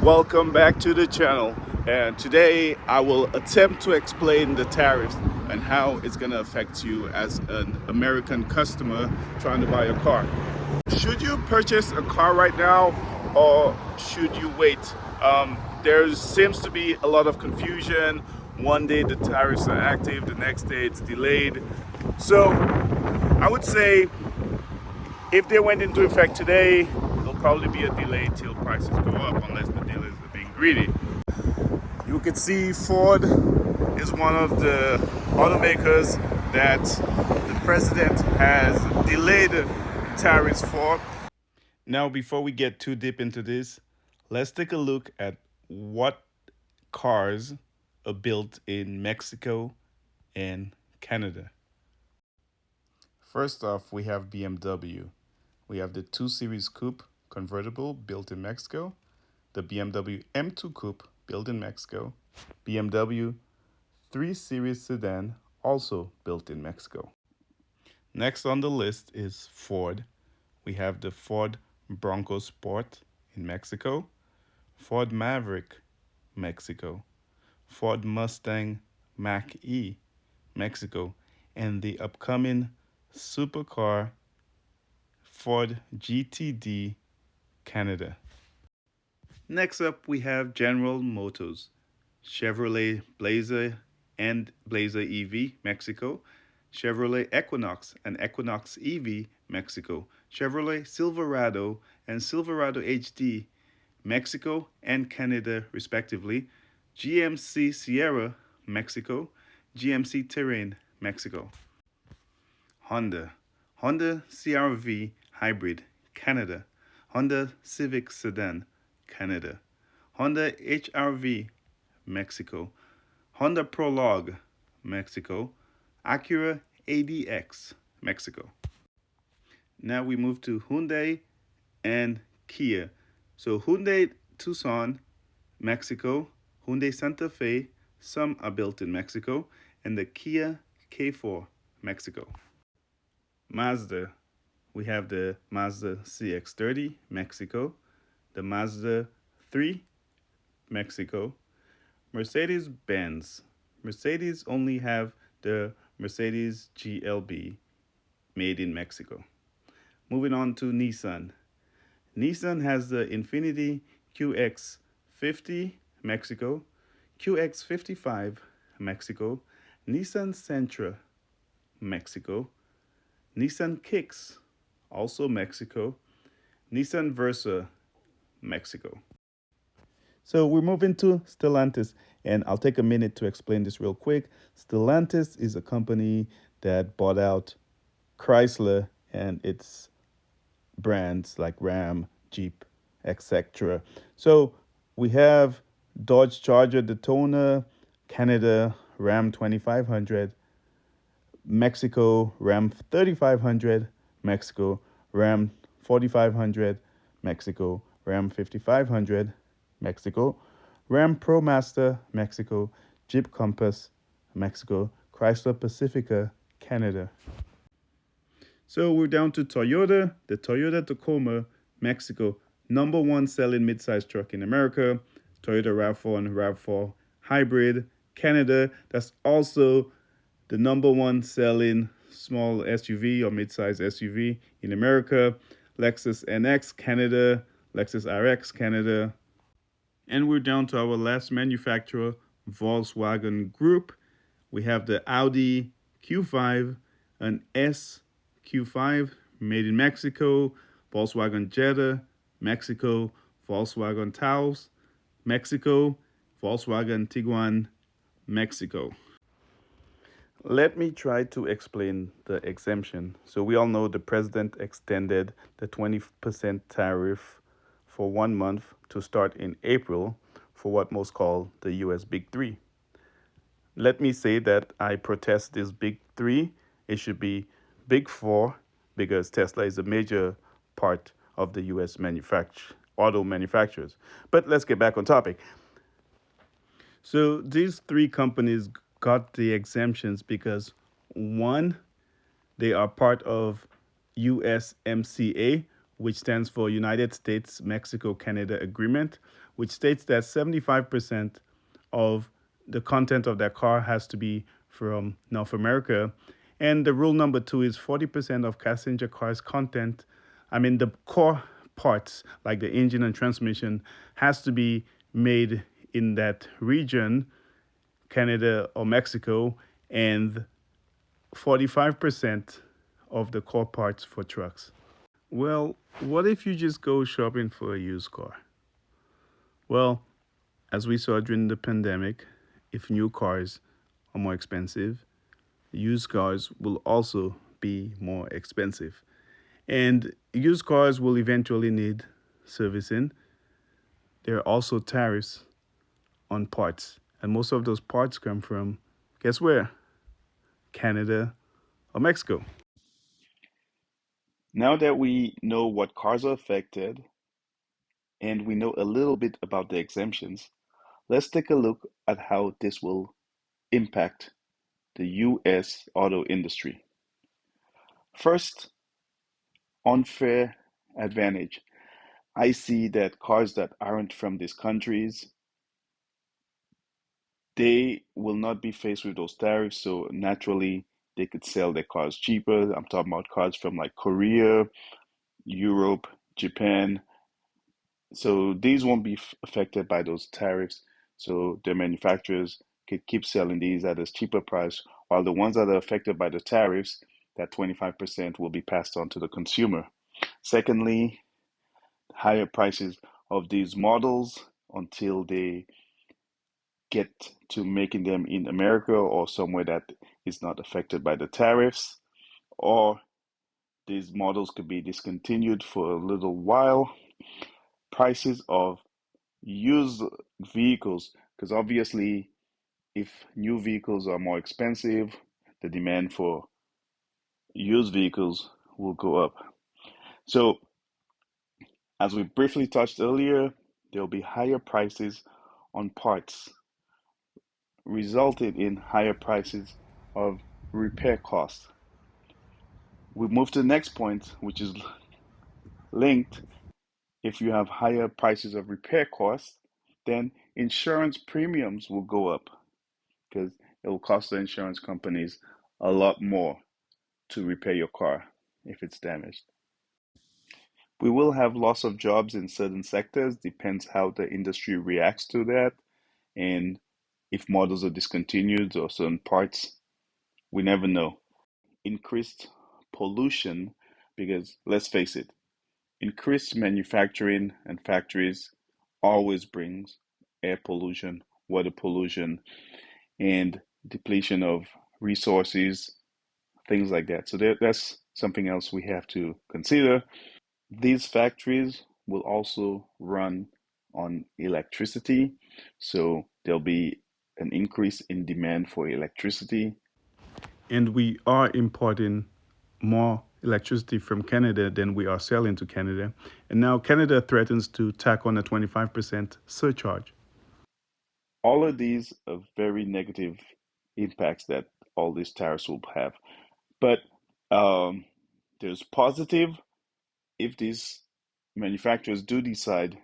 Welcome back to the channel, and today I will attempt to explain the tariffs and how it's going to affect you as an American customer trying to buy a car. Should you purchase a car right now, or should you wait? There seems to be a lot of confusion. One day the tariffs are active, the next day it's delayed. So I would say if they went into effect today, there'll probably be a delay till prices go up, unless the dealers are being greedy. You can see Ford is one of the automakers that the president has delayed tariffs for. Now, before we get too deep into this, let's take a look at what cars are built in Mexico and Canada. First off, we have BMW. We have the 2 Series Coupe convertible built in Mexico, the BMW M2 Coupe built in Mexico, BMW 3 Series sedan also built in Mexico. Next on the list is Ford. We have the Ford Bronco Sport in Mexico, Ford Maverick, Mexico, Ford Mustang Mach-E, Mexico, and the upcoming supercar Ford GTD, Canada. Next up, we have General Motors, Chevrolet Blazer and Blazer EV, Mexico, Chevrolet Equinox and Equinox EV, Mexico, Chevrolet Silverado and Silverado HD, Mexico and Canada, respectively, GMC Sierra, Mexico, GMC Terrain, Mexico. Honda CR-V Hybrid, Canada, Honda Civic Sedan, Canada, Honda HR-V, Mexico, Honda Prologue, Mexico, Acura ADX, Mexico. Now we move to Hyundai and Kia. So Hyundai Tucson, Mexico, Hyundai Santa Fe, some are built in Mexico, and the Kia K4, Mexico. Mazda, we have the Mazda CX-30, Mexico, the Mazda 3, Mexico, Mercedes-Benz. Mercedes only have the Mercedes GLB made in Mexico. Moving on to Nissan. Nissan has the Infiniti QX50, Mexico, QX55, Mexico, Nissan Sentra, Mexico, Nissan Kicks, also Mexico, Nissan Versa, Mexico. So we're moving to Stellantis, and I'll take a minute to explain this real quick. Stellantis is a company that bought out Chrysler and its brands like Ram, Jeep, etc. So we have Dodge Charger Daytona, Canada Ram 2500, Mexico Ram 3500, Mexico Ram 4500, Mexico Ram 5500, Mexico Ram ProMaster, Mexico, Jeep Compass, Mexico, Chrysler Pacifica, Canada. So we're down to Toyota, the Toyota Tacoma, Mexico, #1 selling midsize truck in America, Toyota RAV4 and RAV4 Hybrid, Canada. That's also the #1 selling small SUV or midsize SUV in America, Lexus NX, Canada, Lexus RX, Canada. And we're down to our last manufacturer, Volkswagen Group. We have the Audi Q5, an SQ5 made in Mexico, Volkswagen Jetta, Mexico, Volkswagen Taos, Mexico, Volkswagen Tiguan, Mexico. Let me try to explain the exemption. So we all know the president extended the 20% tariff for 1 month to start in April for what most call the US Big Three. Let me say that I protest this Big Three. It should be Big Four, because Tesla is a major part of the US auto manufacturers. But let's get back on topic. So these 3 companies got the exemptions because, one, they are part of USMCA, which stands for United States Mexico Canada Agreement, which states that 75% of the content of that car has to be from North America. And the rule number two is 40% of passenger cars' content, I mean, the core parts like the engine and transmission, has to be made in that region, Canada or Mexico, and 45% of the core parts for trucks. Well, what if you just go shopping for a used car? Well, as we saw during the pandemic, if new cars are more expensive, used cars will also be more expensive. And used cars will eventually need servicing. There are also tariffs on parts. And most of those parts come from, guess where? Canada or Mexico. Now that we know what cars are affected and we know a little bit about the exemptions, let's take a look at how this will impact the US auto industry. First, unfair advantage. I see that cars that aren't from these countries, they will not be faced with those tariffs, so naturally they could sell their cars cheaper. I'm talking about cars from like Korea, Europe, Japan. So these won't be affected by those tariffs. So the manufacturers could keep selling these at a cheaper price, while the ones that are affected by the tariffs, that 25% will be passed on to the consumer. Secondly, higher prices of these models until they get to making them in America or somewhere that is not affected by the tariffs, or these models could be discontinued for a little while. Prices of used vehicles, because obviously, if new vehicles are more expensive, the demand for used vehicles will go up. So, as we briefly touched earlier, there will be higher prices on parts, resulting in higher prices of repair costs. We move to the next point, which is linked. If you have higher prices of repair costs, then insurance premiums will go up because it will cost the insurance companies a lot more to repair your car if it's damaged. We will have loss of jobs in certain sectors, depends how the industry reacts to that, and if models are discontinued or certain parts, we never know. Increased pollution, because let's face it, increased manufacturing and factories always brings air pollution, water pollution, and depletion of resources, things like that. So that's something else we have to consider. These factories will also run on electricity, so there'll be an increase in demand for electricity. And we are importing more electricity from Canada than we are selling to Canada. And now Canada threatens to tack on a 25% surcharge. All of these are very negative impacts that all these tariffs will have. But um, there's positive if these manufacturers do decide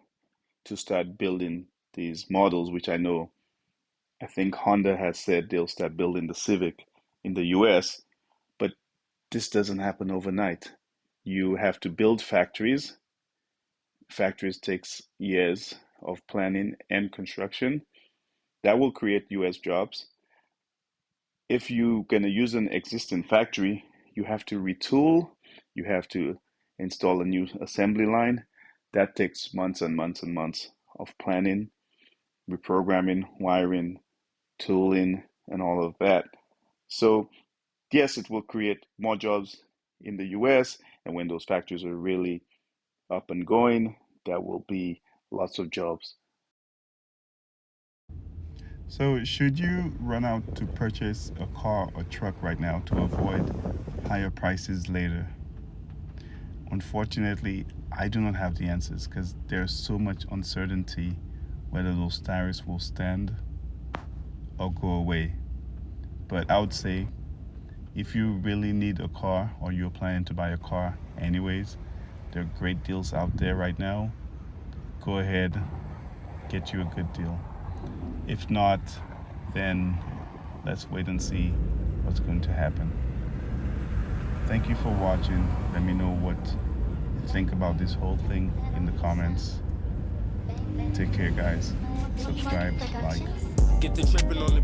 to start building these models, which I think Honda has said they'll start building the Civic in the US, but this doesn't happen overnight. You have to build factories. Factories takes years of planning and construction. That will create US jobs. If you're going to use an existing factory, you have to retool, you have to install a new assembly line. That takes months and months and months of planning, reprogramming, wiring, tooling, and all of that. So, yes, it will create more jobs in the US, and when those factories are really up and going, there will be lots of jobs. So, should you run out to purchase a car or truck right now to avoid higher prices later? Unfortunately, I do not have the answers because there's so much uncertainty whether those tariffs will stand or go away. But I would say if you really need a car or you're planning to buy a car anyways, there are great deals out there right now. Go ahead, get you a good deal. If not, then let's wait and see what's going to happen. Thank you for watching. Let me know what you think about this whole thing in the comments. Take care, guys. Subscribe, like. Get the tripping on the